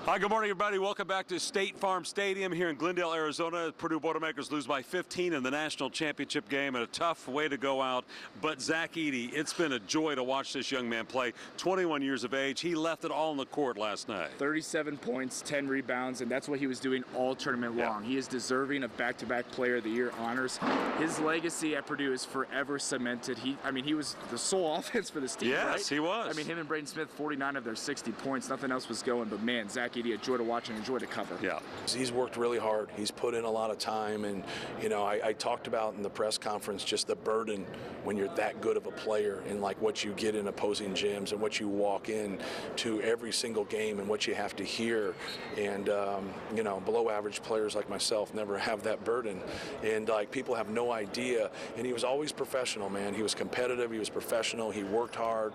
Hi, good morning, everybody. Welcome back to State Farm Stadium here in Glendale, Arizona. Purdue Boilermakers lose by 15 in the national championship game, and a tough way to go out. But Zach Edey, it's been a joy to watch this young man play. 21 years of age. He left it all on the court last night. 37 points, 10 rebounds, and that's what he was doing all tournament long. He is deserving of back-to-back Player of the Year honors. His legacy at Purdue is forever cemented. He was the sole offense for this team, yes, right? He was. I mean, him and Braden Smith, 49 of their 60 points. Nothing else was going, but man, Zach Edey, a joy to watch and a joy to cover. Yeah. He's worked really hard. He's put in a lot of time, and I talked about in the press conference just the burden when you're that good of a player, and like what you get in opposing gyms and what you walk in to every single game and what you have to hear. And below average players like myself never have that burden, and like people have no idea. And he was always professional, man. He was competitive, he was professional, he worked hard.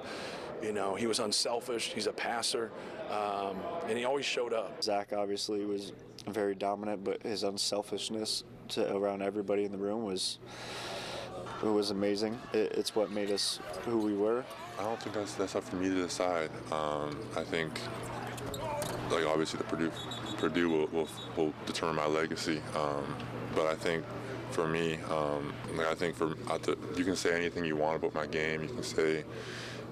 He was unselfish, he's a passer, and he always showed up. Zach obviously was very dominant, but his unselfishness around everybody in the room was amazing. It's what made us who we were. I don't think that's up for me to decide. I think, like, obviously Purdue will determine my legacy, but I think for me, you can say anything you want about my game. You can say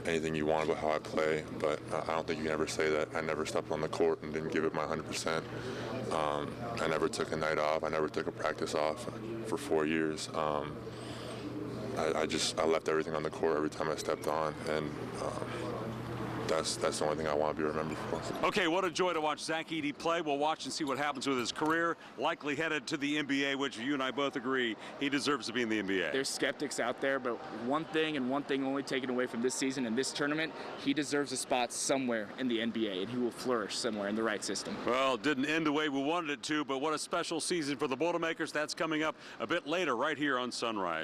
anything you want about how I play, but I don't think you can ever say that I never stepped on the court and didn't give it my 100%. I never took a night off. I never took a practice off for 4 years. I left everything on the court every time I stepped on, and that's the only thing I want to be remembered for. Okay, what a joy to watch Zach Edey play. We'll watch and see what happens with his career. Likely headed to the NBA, which you and I both agree he deserves to be in the NBA. There's skeptics out there, but one thing and one thing only taken away from this season and this tournament, he deserves a spot somewhere in the NBA, and he will flourish somewhere in the right system. Well, it didn't end the way we wanted it to, but what a special season for the Boilermakers. That's coming up a bit later right here on Sunrise.